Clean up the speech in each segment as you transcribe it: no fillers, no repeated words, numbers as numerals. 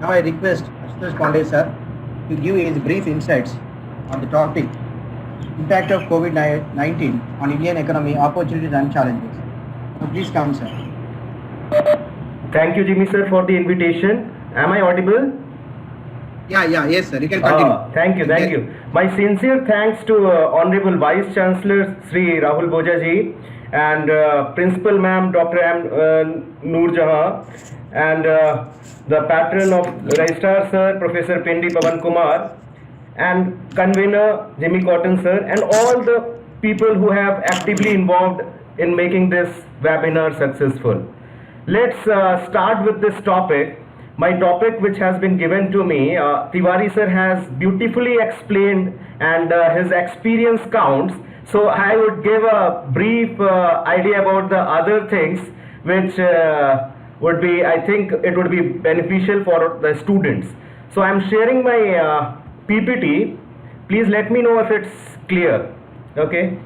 Now I request Ashutosh Pandey sir to give his brief insights on the topic impact of COVID-19 on Indian economy, opportunities and challenges. Now please come, sir. Thank you, Jimmy sir, for the invitation. Am I audible? Yes, sir. You can continue. Thank you. My sincere thanks to Honorable Vice Chancellor Sri Rahul Boja ji and Principal Ma'am Dr. M. Noor Jahan and the patron of Registrar Sir Professor Pendi Pavan Kumar and convener Jimmy Cotton sir and all the people who have actively involved in making this webinar successful. Let's start with this topic. My topic which has been given to me, Tiwari sir has beautifully explained and his experience counts. So I would give a brief idea about the other things which would be, I think it would be beneficial for the students. So I'm sharing my PPT. Please let me know if it's clear. Okay.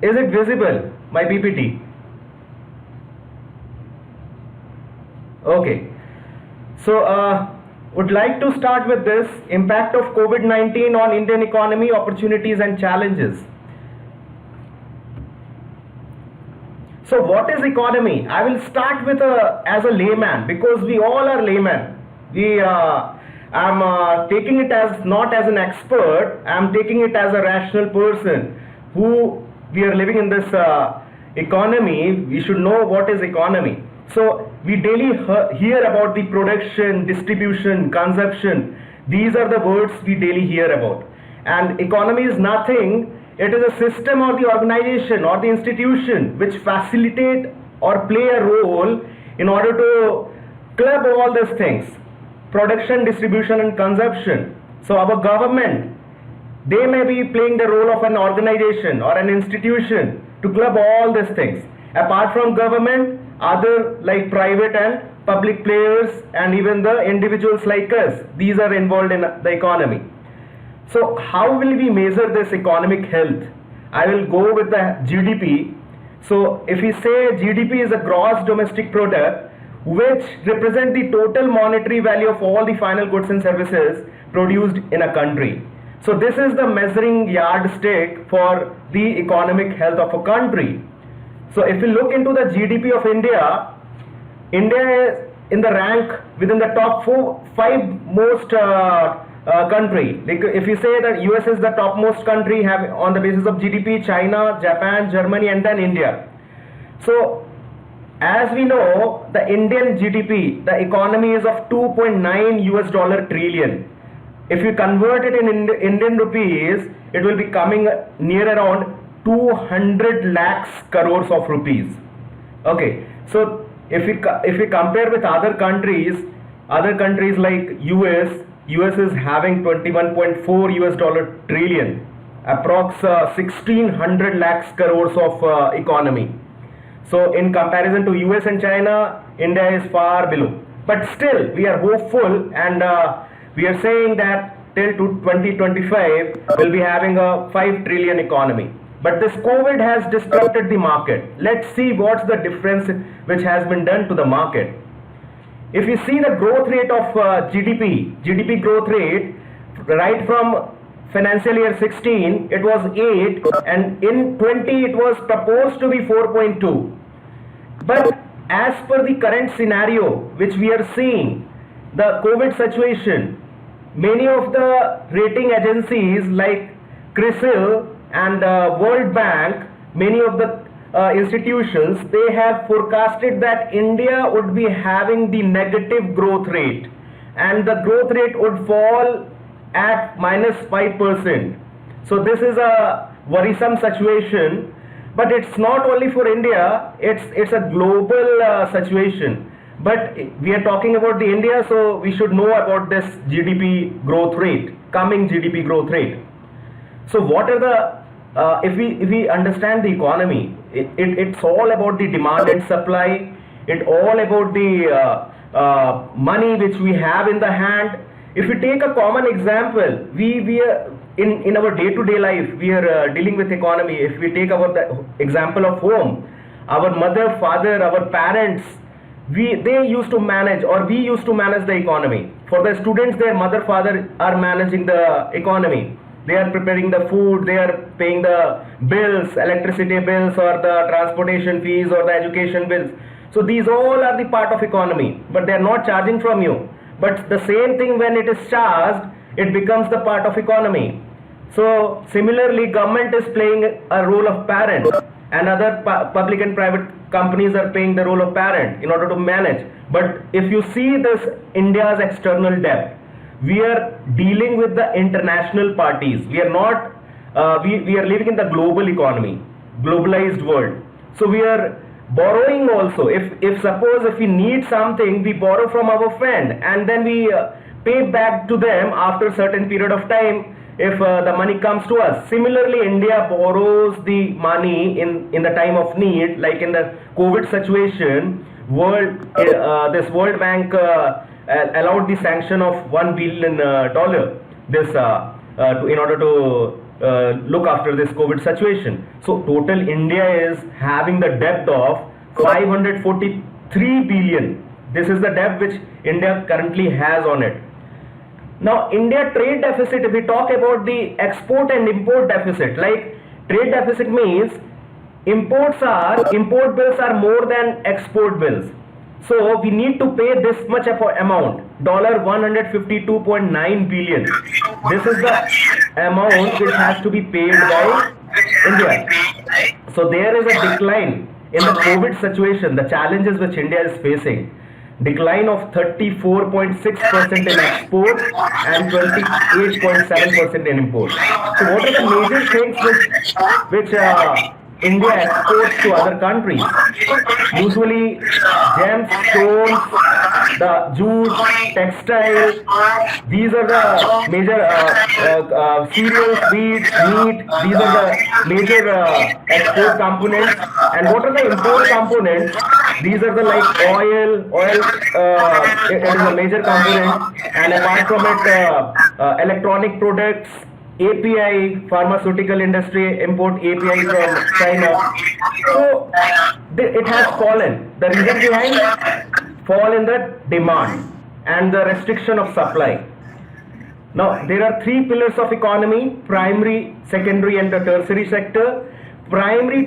Is it visible, my PPT? Okay. So, would like to start with this impact of COVID-19 on Indian economy, opportunities and challenges. So, what is economy? I will start with as a layman because we all are laymen. I'm taking it as not as an expert. I'm taking it as a rational person who we are living in this economy. We should know what is economy. So we daily hear about the production, distribution, consumption. These are the words we daily hear about. And economy is nothing. It is a system or the organization or the institution which facilitate or play a role in order to club all these things: production, distribution and consumption. So our government, they may be playing the role of an organization or an institution to club all these things. Apart from government, other like private and public players and even the individuals like us, these are involved in the economy. So how will we measure this economic health? I will go with the GDP. So if we say GDP is a gross domestic product which represent the total monetary value of all the final goods and services produced in a country. So this is the measuring yardstick for the economic health of a country. So if we look into the GDP of India, India is in the rank within the top 5 most country. Like if you say that US is the topmost country have on the basis of GDP, China, Japan, Germany and then India. So as we know, the Indian GDP, the economy is of 2.9 US dollar trillion. If you convert it in Indian rupees, it will be coming near around 200 lakhs crores of rupees. Okay, so if we compare with other countries like US is having 21.4 US dollar trillion, approx 1600 lakhs crores of economy. So in comparison to US and China, India is far below. But still, we are hopeful and we are saying that till to 2025 we'll be having a 5 trillion economy. But this COVID has disrupted the market. Let's see what's the difference which has been done to the market. If you see the growth rate of GDP growth rate, right from financial year 16, it was 8 and in 20 it was proposed to be 4.2. But as per the current scenario which we are seeing, the COVID situation, many of the rating agencies like CRISIL and World Bank, many of the institutions, they have forecasted that India would be having the negative growth rate and the growth rate would fall at -5%. So this is a worrisome situation, but it's not only for India, it's a global situation. But we are talking about the India, so we should know about this GDP growth rate, coming GDP growth rate. So what are the if we understand the economy, it's all about the demand and supply. It's all about the money which we have in the hand. If we take a common example, we are in our day-to-day life, we are dealing with economy. If we take our the example of home, our mother, father, our parents, they used to manage, or we used to manage the economy. For the students, their mother, father are managing the economy. They are preparing the food, they are paying the bills, electricity bills, or the transportation fees, or the education bills. So these all are the part of economy, but they are not charging from you. But the same thing, when it is charged, it becomes the part of economy. So similarly, government is playing a role of parent, and other public and private companies are playing the role of parent in order to manage. But if you see this India's external debt, we are dealing with the international parties. We are not, we are living in the global economy, globalized world. So we are borrowing also. If suppose if we need something, we borrow from our friend, and then we pay back to them after a certain period of time, if the money comes to us. Similarly, India borrows the money in the time of need, like in the COVID situation. This World Bank allowed the sanction of $1 billion this in order to look after this COVID situation. So total India is having the debt of 543 billion. This is the debt which India currently has on it. Now, India trade deficit, if we talk about the export and import deficit, like trade deficit means import bills are more than export bills. So we need to pay this much of amount, $152.9 billion. This is the amount which has to be paid by India. So there is a decline in the COVID situation, the challenges which India is facing. Decline of 34.6% in export and 28.7% in import. So what are the major things which India exports to other countries? Usually gems, stones, the jute, textile. These are the major cereals, wheat, meat. These are the major export components. And what are the import components? These are the like oil. It is a major component. And apart from it, electronic products, API, pharmaceutical industry import API from China. So it has fallen. The reason behind fall in the demand and the restriction of supply. Now there are three pillars of economy: primary, secondary, and the tertiary sector. Primary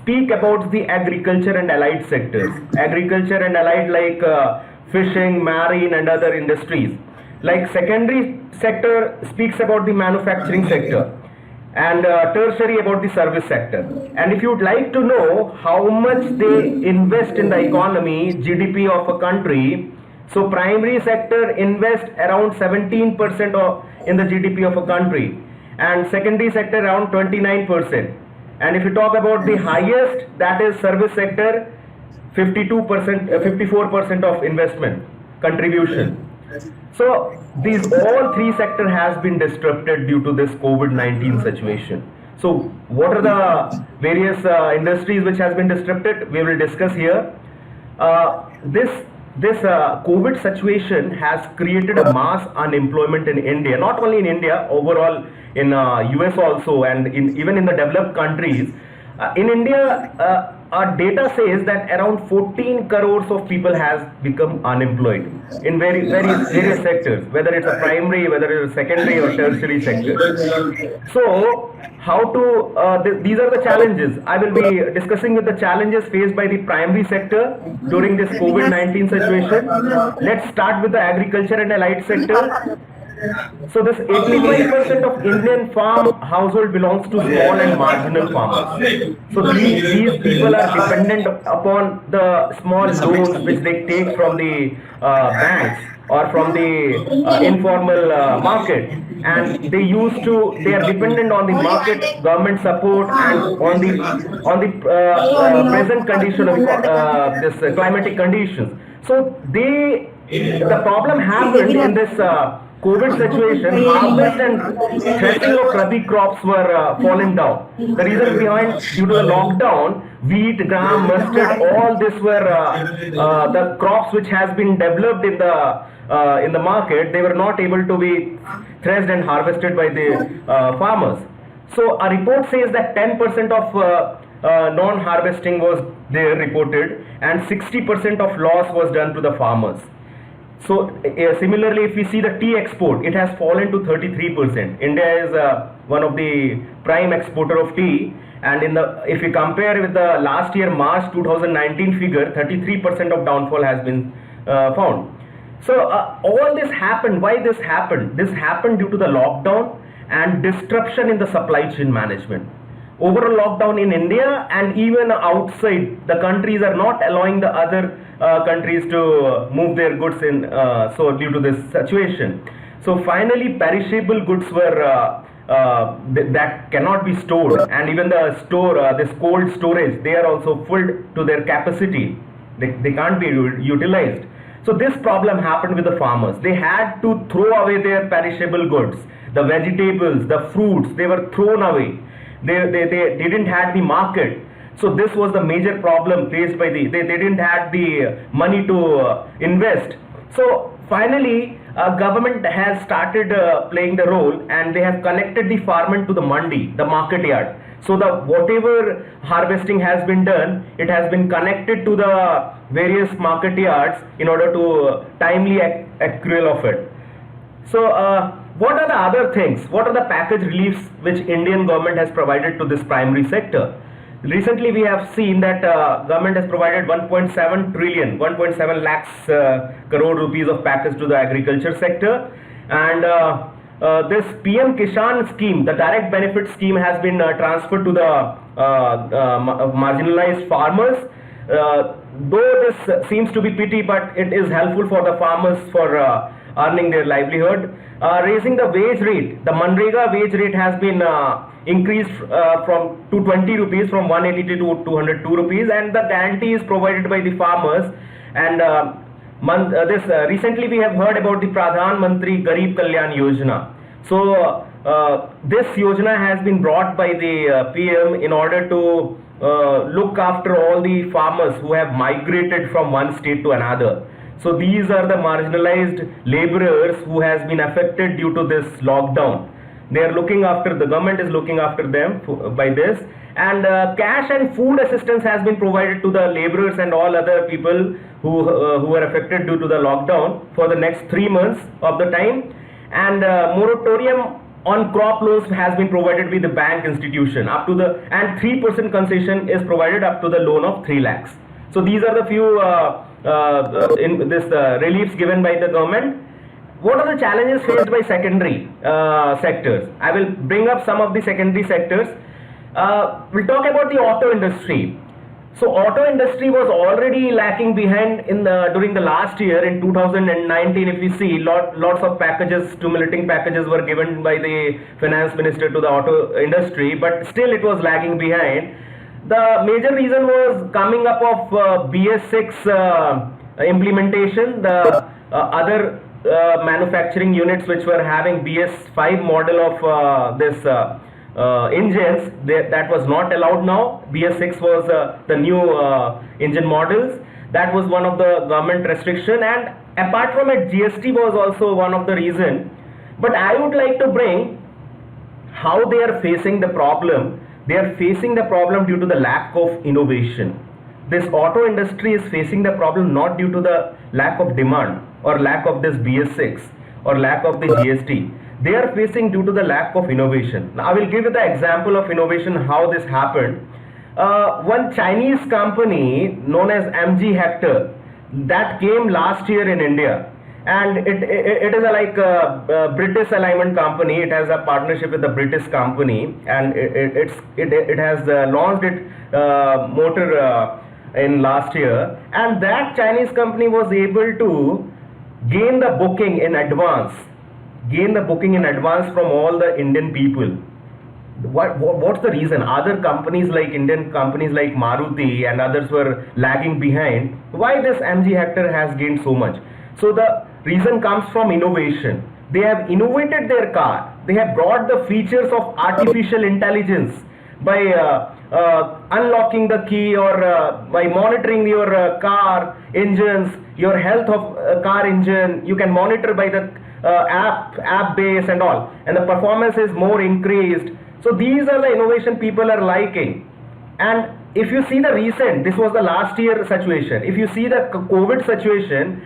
speak about the agriculture and allied sectors. Agriculture and allied like fishing, marine, and other industries. Like secondary sector speaks about the manufacturing sector, and tertiary about the service sector. And if you would like to know how much they invest in the economy, GDP of a country, so primary sector invest around 17% in the GDP of a country, and secondary sector around 29%. And if you talk about the highest, that is service sector, 52%, 54% of investment contribution. So these all three sectors has been disrupted due to this COVID-19 situation. So what are the various industries which has been disrupted? We will discuss here. This COVID situation has created a mass unemployment in India, not only in India, overall in US also, and even in the developed countries. In India, our data says that around 14 crores of people has become unemployed in various sectors, whether it's a primary, whether it's a secondary or tertiary sector. So how to, these are the challenges. I will be discussing with the challenges faced by the primary sector during this COVID-19 situation. Let's start with the agriculture and allied sector. So this 85% of Indian farm household belongs to small and marginal farmers. So these people are dependent upon the small loans which they take from the banks or from the informal market, and they are dependent on the market, government support, and on the present condition of this climatic conditions. So the problem happened in this COVID situation. Harvest and threshing of rabi crops were falling down. The reason behind, due to the lockdown, wheat, gram, mustard, all this were the crops which has been developed in the market. They were not able to be threshed and harvested by the farmers. So a report says that 10% of non-harvesting was there reported, and 60% of loss was done to the farmers. So similarly, if we see the tea export, it has fallen to 33%. India is one of the prime exporter of tea, and if we compare with the last year March 2019 figure, 33% of downfall has been found. So all this happened. Why this happened? This happened due to the lockdown and disruption in the supply chain management. Overall lockdown in India and even outside the countries are not allowing the other countries to move their goods in, so due to this situation. So finally perishable goods were that cannot be stored, and even the this cold storage, they are also filled to their capacity. They can't be utilized. So this problem happened with the farmers. They had to throw away their perishable goods, the vegetables, the fruits, they were thrown away. They didn't have the market. So this was the major problem faced by they didn't have the money to invest. So finally government has started playing the role, and they have connected the farmer to the mandi, the market yard. So the whatever harvesting has been done, it has been connected to the various market yards in order to timely accrual of it. So what are the other things? What are the package reliefs which Indian government has provided to this primary sector? Recently we have seen that government has provided 1.7 trillion, 1.7 lakhs crore rupees of package to the agriculture sector, and this PM Kishan scheme, the direct benefit scheme, has been transferred to the marginalized farmers. Though this seems to be pity, but it is helpful for the farmers for earning their livelihood. Raising the wage rate, the Manrega wage rate has been increased from 220 rupees, from 180 to 202 rupees, and the guarantee is provided by the farmers. And recently we have heard about the Pradhan Mantri Garib Kalyan Yojana. So this Yojana has been brought by the PM in order to look after all the farmers who have migrated from one state to another. So these are the marginalized laborers who has been affected due to this lockdown. They are looking after, the government is looking after them by this, and cash and food assistance has been provided to the laborers and all other people who were affected due to the lockdown for the next 3 months of the time, and moratorium on crop loans has been provided with the bank institution up to the, and 3% concession is provided up to the loan of 3 lakhs. So these are the few in this reliefs given by the government. What are the challenges faced by secondary sectors? I will bring up some of the secondary sectors. We'll talk about the auto industry. So auto industry was already lacking behind in during the last year in 2019. If we see lots of packages, stimulating packages were given by the finance minister to the auto industry, but still it was lagging behind. The major reason was coming up of BS6 implementation. The other manufacturing units which were having BS5 model of this engines, that was not allowed now. BS6 was the new engine models. That was one of the government restriction, and apart from it, GST was also one of the reason. But I would like to bring how they are facing the problem. They are facing the problem due to the lack of innovation. This auto industry is facing the problem not due to the lack of demand or lack of this BS6 or lack of the GST. They are facing due to the lack of innovation. Now I will give you the example of innovation, how this happened. One Chinese company known as MG Hector that came last year in India, and it is a British alignment company. It has a partnership with the British company, and it has launched its motor in last year, and that Chinese company was able to gain the booking in advance from all the Indian people. What's the reason? Other companies like Indian companies like Maruti and others were lagging behind. Why this MG Hector has gained so much? So the reason comes from innovation. They have innovated their car. They have brought the features of artificial intelligence by unlocking the key or by monitoring your car engines, your health of car engine. You can monitor by the app base and all, and the performance is more increased. So these are the innovation people are liking, and if you see the recent, this was the last year situation. If you see the COVID situation,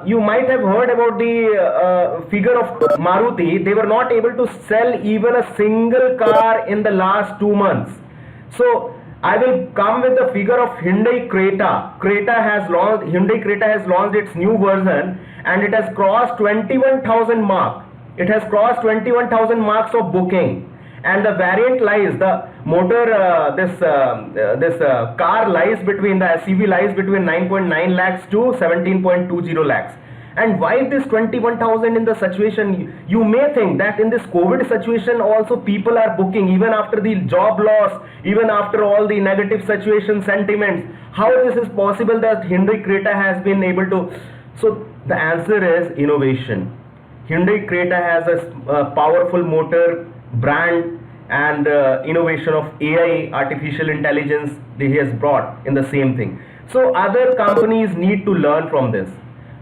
you might have heard about the figure of Maruti. They were not able to sell even a single car in the last 2 months. So I will come with the figure of Hyundai Creta. Hyundai Creta has launched its new version, and it has crossed 21,000 mark. It has crossed 21,000 marks of booking, and the variant lies, the motor, this car lies between, the SUV lies between 9.9 lakhs to 17.20 lakhs. And why this 21,000 in the situation? You may think that in this COVID situation also people are booking even after the job loss, even after all the negative situation sentiments. How this is possible that Hyundai Creta has been able to? So the answer is innovation. Hyundai Creta has a powerful motor, brand, and innovation of AI, artificial intelligence, he has brought in the same thing. So other companies need to learn from this.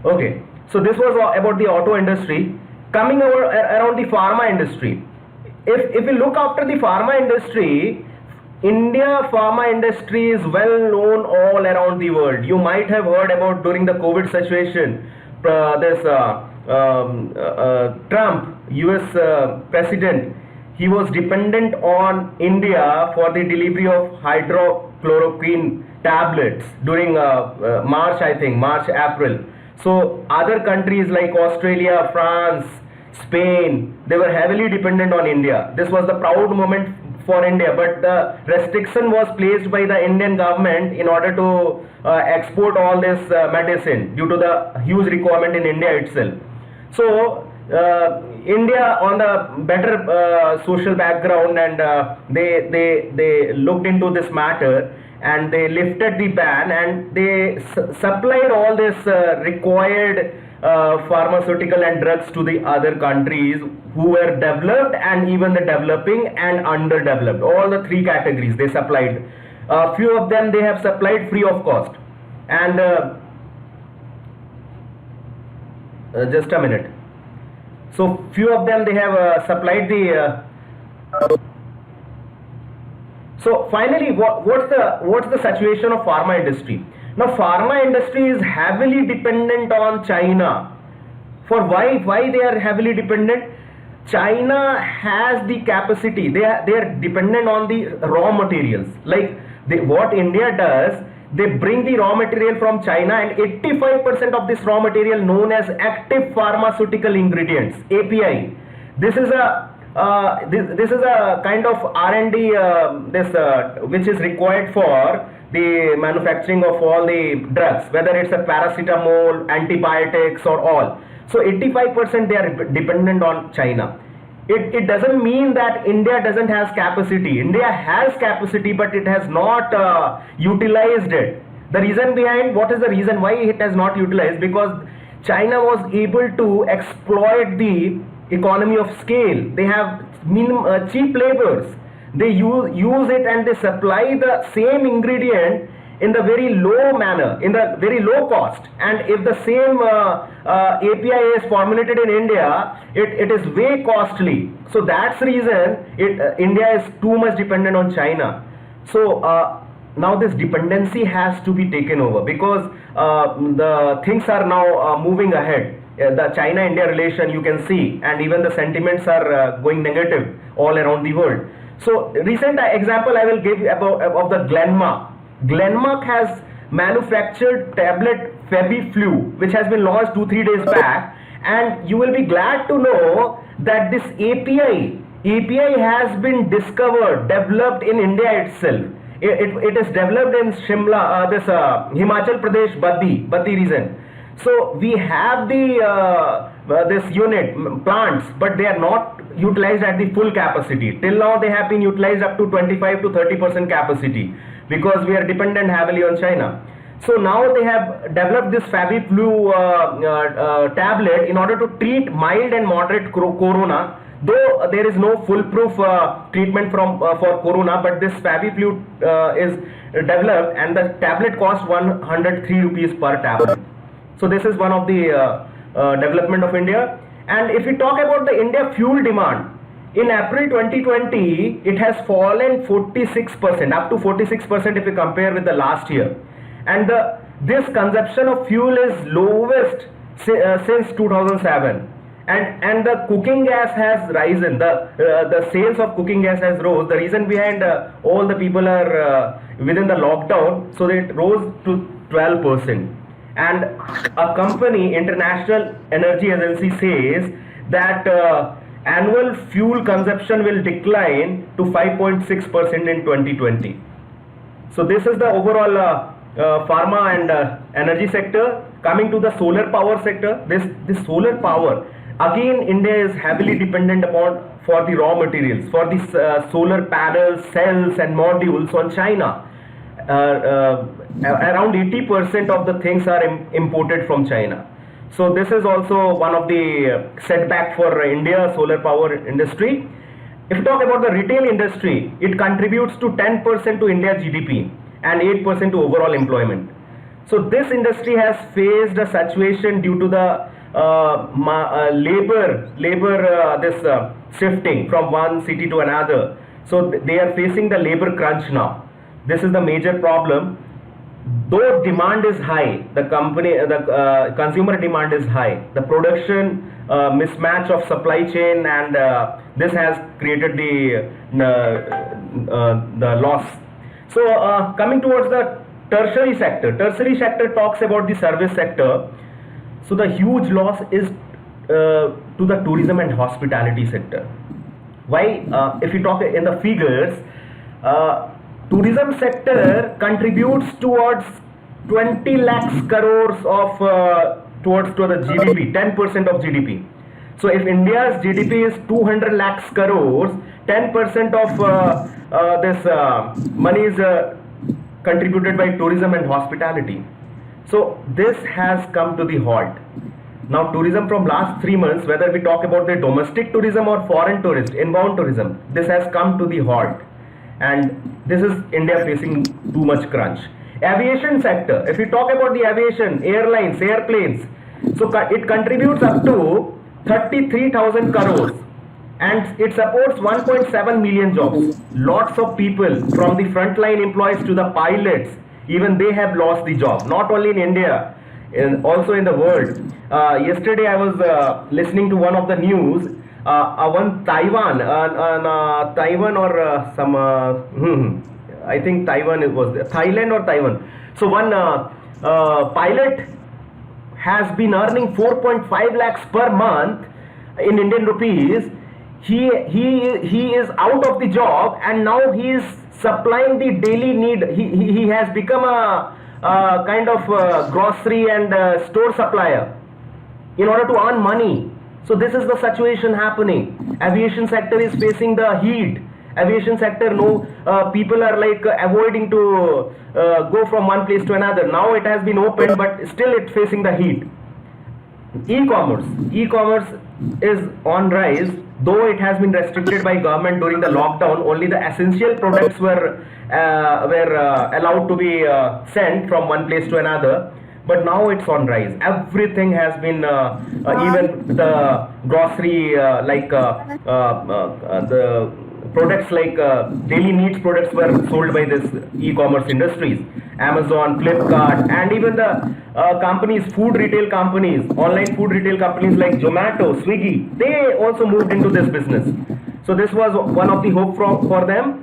Okay, so this was about the auto industry. Coming over around the pharma industry. If we look after the pharma industry, India pharma industry is well known all around the world. You might have heard about during the COVID situation, Trump, US president, he was dependent on India for the delivery of hydrochloroquine tablets during March, I think, March, April. So other countries like Australia, France, Spain, they were heavily dependent on India. This was the proud moment for India, but the restriction was placed by the Indian government in order to export all this medicine due to the huge requirement in India itself. So India on the better social background, and they looked into this matter, and they lifted the ban, and they supplied all this required pharmaceutical and drugs to the other countries who were developed and even the developing and underdeveloped. All the three categories they supplied. Few of them they have supplied free of cost. And just a minute. So few of them they have supplied the. So finally, what's the situation of pharma industry? Now pharma industry is heavily dependent on China. For why they are heavily dependent? China has the capacity. They are dependent on the raw materials. Like what India does, they bring the raw material from China, and 85% of this raw material known as active pharmaceutical ingredients, API. This is a kind of R&D which is required for the manufacturing of all the drugs, whether it's a paracetamol, antibiotics, or all. So 85% they are dependent on China. It doesn't mean that India doesn't have capacity. India has capacity, but it has not utilized it. The reason behind, what is the reason why it has not utilized? Because China was able to exploit the economy of scale. They have cheap labors. They use it, and they supply the same ingredient in the very low manner, in the very low cost. And if the same API is formulated in India, it is way costly. So that's the reason India is too much dependent on China. So now this dependency has to be taken over, because the things are now moving ahead. The China-India relation, you can see, and even the sentiments are going negative all around the world. So recent example I will give of the Glenmark. Glenmark has manufactured tablet FebiFlu, which has been launched 2-3 days back, and you will be glad to know that this API has been developed in India itself. It is developed in Shimla, Himachal Pradesh, Baddi region. So we have this unit plants, but they are not utilized at the full capacity. Till now they have been utilized up to 25 to 30% capacity, because we are dependent heavily on China. So now they have developed this FebiFlu tablet in order to treat mild and moderate corona. Though there is no foolproof treatment for corona, but this FebiFlu is developed, and the tablet costs 103 rupees per tablet. So this is one of the development of India. And if we talk about the India fuel demand, In April 2020, it has fallen 46%, up to 46% if we compare with the last year. And this consumption of fuel is lowest since 2007. And the cooking gas has risen, the sales of cooking gas has rose. The reason behind all the people are within the lockdown, so it rose to 12%. And a company, International Energy Agency, says that annual fuel consumption will decline to 5.6% in 2020. So this is the overall pharma and energy sector. Coming to the solar power sector, this solar power, again India is heavily dependent upon for the raw materials, for the solar panels, cells and modules on China. Around 80% of the things are imported from China. So this is also one of the setback for India solar power industry. If you talk about the retail industry, it contributes to 10% to India GDP and 8% to overall employment. So this industry has faced a situation due to the labor shifting from one city to another. So they are facing the labor crunch now. This is the major problem. Though demand is high, the consumer demand is high. The production mismatch of supply chain, and this has created the loss. So coming towards the tertiary sector. Tertiary sector talks about the service sector. So the huge loss is to the tourism and hospitality sector. Why? If you talk in the figures, tourism sector contributes towards 20 lakhs crores of towards to the GDP, 10% of GDP. So if India's GDP is 200 lakhs crores, 10% of this money is contributed by tourism and hospitality. So this has come to the halt. Now tourism from last 3 months, whether we talk about the domestic tourism or foreign tourist, inbound tourism, this has come to the halt. And this is India facing too much crunch. Aviation sector, if we talk about the aviation, airlines, airplanes, so it contributes up to 33,000 crores and it supports 1.7 million jobs. Lots of people from the frontline employees to the pilots, even they have lost the job, not only in India, also in the world. Yesterday I was listening to one of the news, one Taiwan or some, I think Taiwan it was Thailand or Taiwan. So one pilot has been earning 4.5 lakhs per month in Indian rupees. He is out of the job and now he is supplying the daily need. He has become a kind of grocery and store supplier in order to earn money. So this is the situation happening. Aviation sector is facing the heat. Aviation sector, people are like avoiding to go from one place to another. Now it has been opened, but still it's facing the heat. E-commerce is on rise, though it has been restricted by government during the lockdown. Only the essential products were allowed to be sent from one place to another. But now it's on rise. Everything has been, even the grocery, like the products like daily needs products were sold by this e-commerce industries. Amazon, Flipkart, and even the companies, food retail companies, online food retail companies like Zomato, Swiggy, they also moved into this business. So this was one of the hope for them.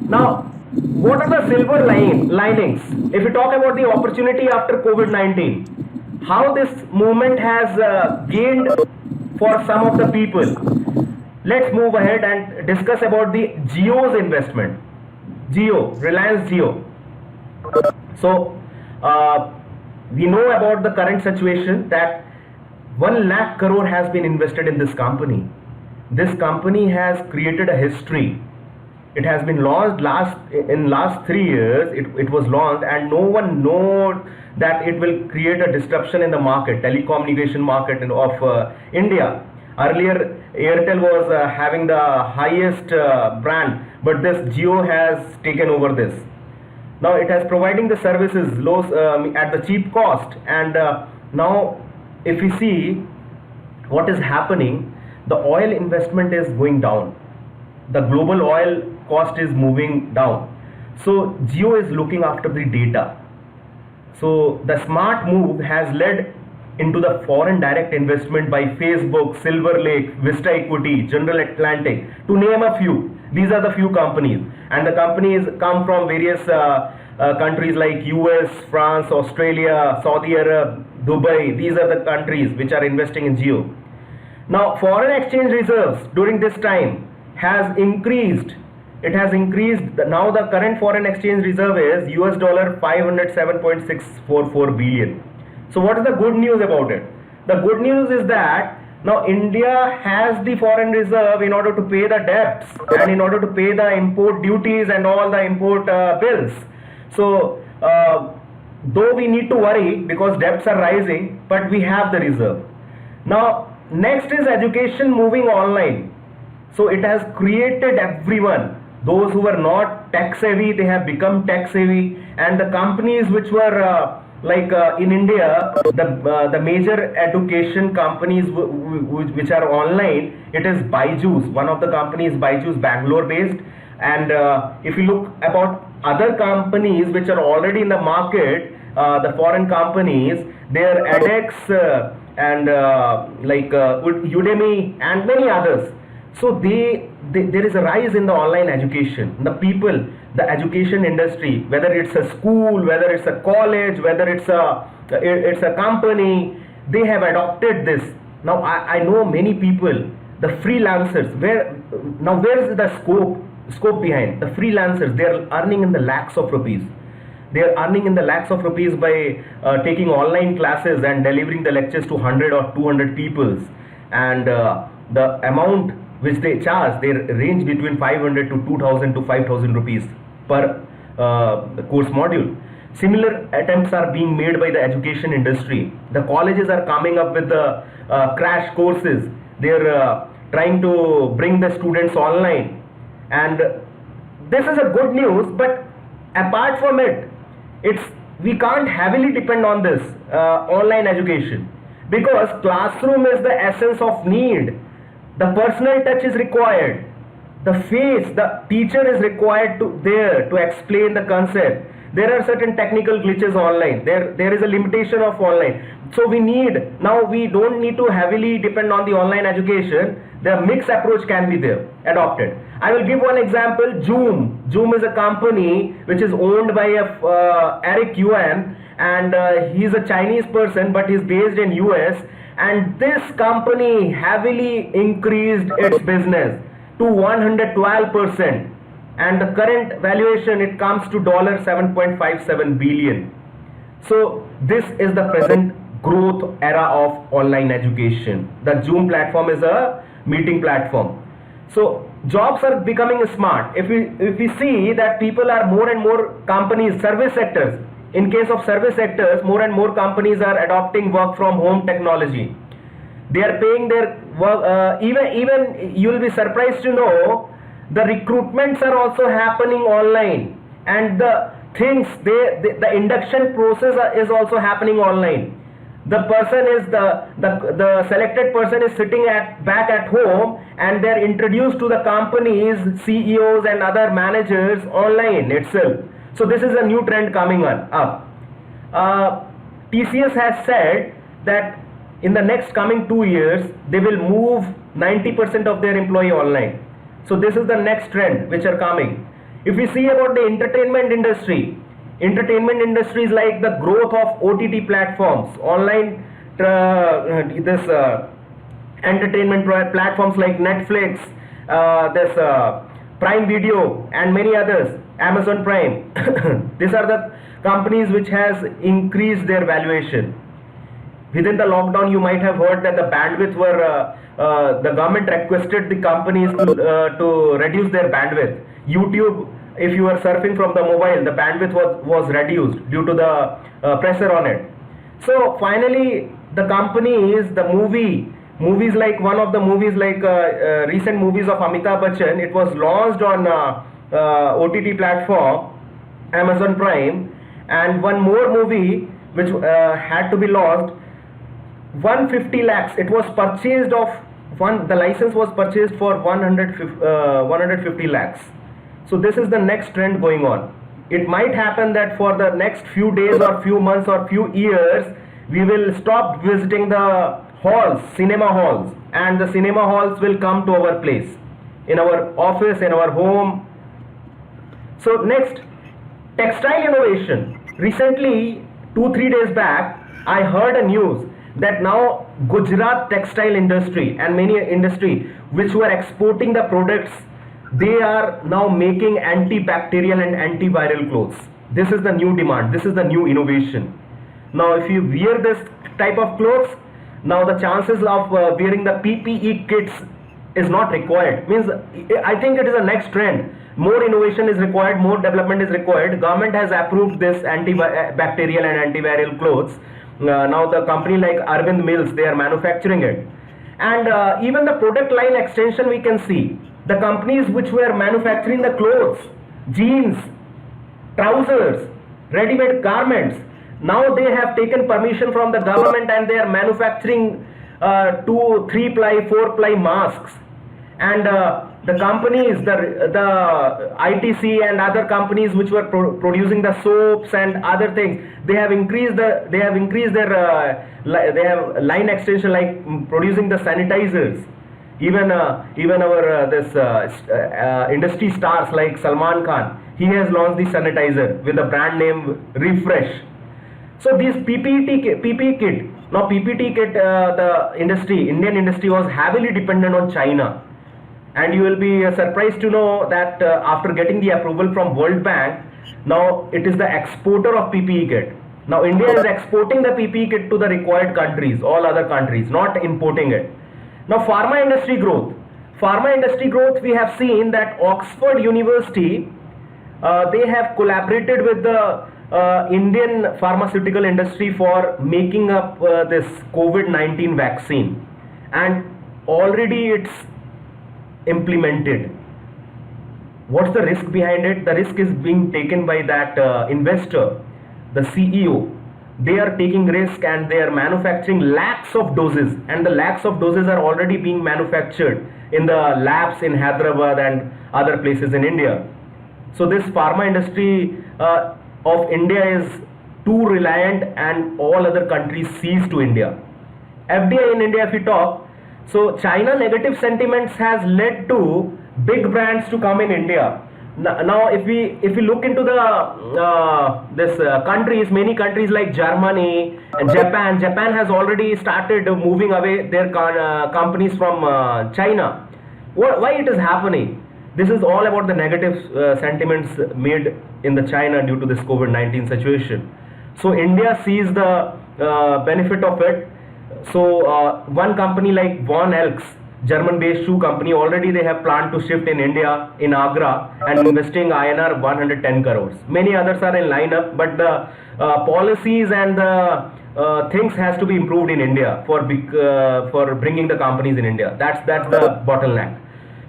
Now, what are the silver linings? If we talk about the opportunity after COVID-19, how this movement has gained for some of the people. Let's move ahead and discuss about the Jio's investment. Reliance Jio. So, we know about the current situation that 1 lakh crore has been invested in this company. This company has created a history. It has been launched in last 3 years. It was launched, and no one knows that it will create a disruption in the market, telecommunication market of India. Earlier, Airtel was having the highest brand, but this Jio has taken over this. Now it has providing the services at the cheap cost, and now if we see what is happening, the oil investment is going down. the global oil cost is moving down. So Jio is looking after the data. So the smart move has led into the foreign direct investment by Facebook, Silver Lake, Vista Equity, General Atlantic, to name a few. These are the few companies, and the companies come from various countries like US, France, Australia, Saudi Arabia, Dubai. These are the countries which are investing in Jio. Now, foreign exchange reserves during this time has increased. It has increased. Now the current foreign exchange reserve is US dollar 507.644 billion. So what is the good news about it? The good news is that now India has the foreign reserve in order to pay the debts and in order to pay the import duties and all the import bills. So though we need to worry because debts are rising, but we have the reserve. Now next is education moving online. So it has created everyone. Those who were not tech savvy, they have become tech savvy, and the companies which were in India, the major education companies which are online, it is Byju's. One of the companies, Byju's, Bangalore based, and if you look about other companies which are already in the market, the foreign companies, they are edX and Udemy and many others. So there is a rise in the online education. The people, the education industry, whether it's a school, whether it's a college, whether it's a company, they have adopted this. Now I know many people, the freelancers. Where is the scope behind the freelancers? They are earning in the lakhs of rupees. They are earning in the lakhs of rupees by taking online classes and delivering the lectures to 100 or 200 people, and the amount which they charge, they range between 500 to 2000 to 5000 rupees per course module. Similar attempts are being made by the education industry. The colleges are coming up with the crash courses. They are trying to bring the students online, and this is a good news. But apart from it, we can't heavily depend on this online education, because classroom is the essence of need. The personal touch is required. The face, the teacher is required to explain the concept. There are certain technical glitches online. There is a limitation of online. So we don't need to heavily depend on the online education. The mixed approach can be adopted. I will give one example. Zoom. Zoom is a company which is owned by Eric Yuan, and he's a Chinese person, but he's based in US. And this company heavily increased its business to 112%, and the current valuation, it comes to $7.57 billion. So this is the present growth era of online education. The Zoom platform is a meeting platform. So jobs are becoming smart. If we see that people are more and more companies, service sectors. In case of service sectors, more and more companies are adopting work from home technology. They are paying their work. Even you will be surprised to know the recruitments are also happening online, and the induction process is also happening online. The person is the selected person is sitting back at home, and they are introduced to the company's CEOs and other managers online itself. So this is a new trend coming up. TCS has said that in the next coming 2 years, they will move 90% of their employee online. So this is the next trend which are coming. If we see about the entertainment industry is like the growth of OTT platforms, online entertainment platforms like Netflix, Prime Video and many others, Amazon Prime. These are the companies which has increased their valuation. Within the lockdown, you might have heard that the bandwidth the government requested the companies to reduce their bandwidth. YouTube, if you are surfing from the mobile, the bandwidth was reduced due to the pressure on it. So finally, the companies, movies like one of the movies like recent movies of Amitabh Bachchan, it was launched on OTT platform Amazon Prime, and one more movie which had to be launched, 150 lakhs. It was purchased of the license was purchased for 150 lakhs. So this is the next trend going on. It might happen that for the next few days or few months or few years, we will stop visiting the halls, cinema halls, and the cinema halls will come to our place, in our office, in our home. So next, textile innovation. Recently, 2-3 days back, I heard a news that now Gujarat textile industry and many industry which were exporting the products, they are now making antibacterial and antiviral clothes. This is the new demand. This is the new innovation. Now, if you wear this type of clothes, now the chances of wearing the PPE kits is not required. Means I think it is a next trend. More innovation is required, more development is required. Government has approved this antibacterial and antiviral clothes. Now the company like Arvind Mills, they are manufacturing it. And even the product line extension we can see. The companies which were manufacturing the clothes, jeans, trousers, ready-made garments, now they have taken permission from the government and they are manufacturing 2, 3 ply, 4 ply masks. And the companies, the ITC and other companies which were producing the soaps and other things, they have increased their they have line extension, like producing the sanitizers. Even our industry stars like Salman Khan, he has launched the sanitizer with the brand name Refresh. So these PPE kit, now PPE kit, the Indian industry was heavily dependent on China. And you will be surprised to know that after getting the approval from World Bank, now it is the exporter of PPE kit. Now India is exporting the PPE kit to the required countries, all other countries, not importing it. Now pharma industry growth. Pharma industry growth, we have seen that Oxford University, they have collaborated with the Indian pharmaceutical industry for making up this COVID-19 vaccine. And already it's implemented. What's the risk behind it? The risk is being taken by that investor, the CEO. They are taking risk and they are manufacturing lakhs of doses, and the lakhs of doses are already being manufactured in the labs in Hyderabad and other places in India. So this pharma industry of India is too reliant, and all other countries seize to India. FDI in India, if we talk, so China negative sentiments has led to big brands to come in India. Now if we look into the countries, many countries like Germany and Japan has already started moving away their companies from China. Why it is happening? This is all about the negative sentiments made in the China due to this COVID-19 situation. So India sees the benefit of it. So one company like Von Elks, German-based shoe company, already they have planned to shift in India, in Agra, and investing INR 110 crores. Many others are in lineup, but the policies and the things has to be improved in India for bringing the companies in India. That's the bottleneck.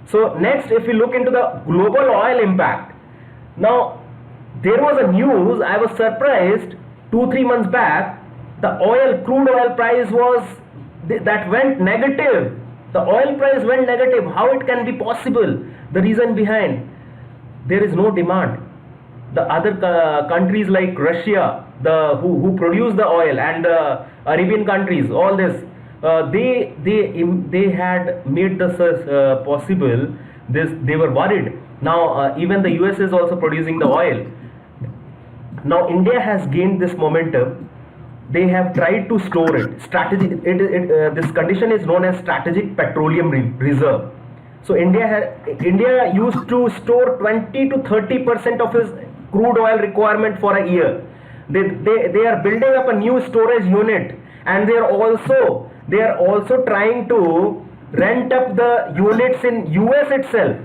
So next, if we look into the global oil impact, now there was a news. I was surprised 2-3 months back. The crude oil price that went negative. The oil price went negative. How it can be possible? The reason behind, there is no demand. The other countries like Russia, who produce the oil, and the Arabian countries, all this, they had made this possible. They were worried. Now even the US is also producing the oil. Now India has gained this momentum. They have tried to store it. This condition is known as strategic petroleum reserve. So India used to store 20 to 30% of its crude oil requirement for a year. They are building up a new storage unit, and they are also trying to rent up the units in US itself.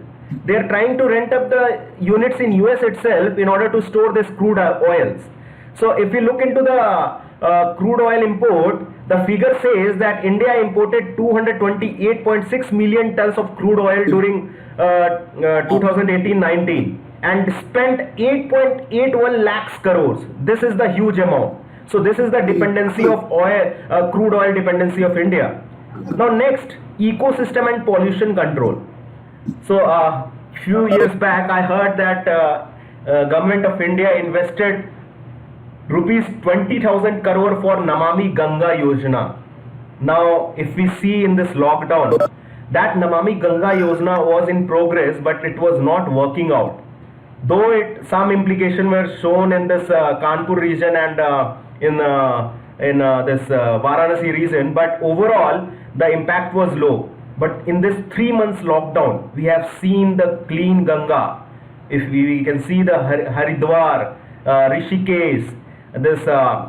They are trying to rent up the units in US itself in order to store this crude oils. So if you look into the crude oil import, the figure says that India imported 228.6 million tons of crude oil during 2018-19 and spent 8.81 lakhs crores. This is the huge amount. So this is the dependency of crude oil dependency of India. Now next, ecosystem and pollution control. So few years back I heard that government of India invested rupees 20,000 crore for Namami Ganga Yojana. Now, if we see in this lockdown, that Namami Ganga Yojana was in progress, but it was not working out. Though some implication were shown in this Kanpur region and in this Varanasi region, but overall the impact was low. But in this 3 months lockdown, we have seen the clean Ganga. If we can see the Haridwar, Rishikesh, this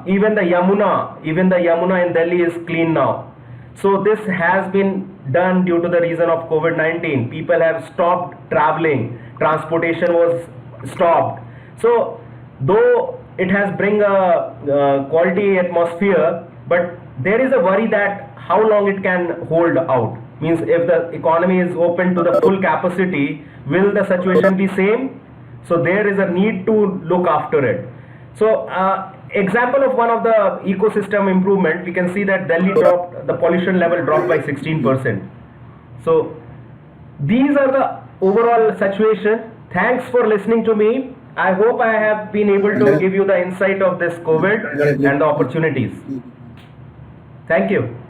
even the Yamuna in Delhi is clean now. So this has been done due to the reason of COVID-19. People have stopped traveling, transportation was stopped. So though it has bring a quality atmosphere, but there is a worry that how long it can hold out. Means if the economy is open to the full capacity, will the situation be same? So there is a need to look after it. So example of one of the ecosystem improvement, we can see that Delhi dropped, the pollution level dropped by 16%. So these are the overall situation. Thanks for listening to me. I hope I have been able to give you the insight of this COVID and the opportunities. Thank you.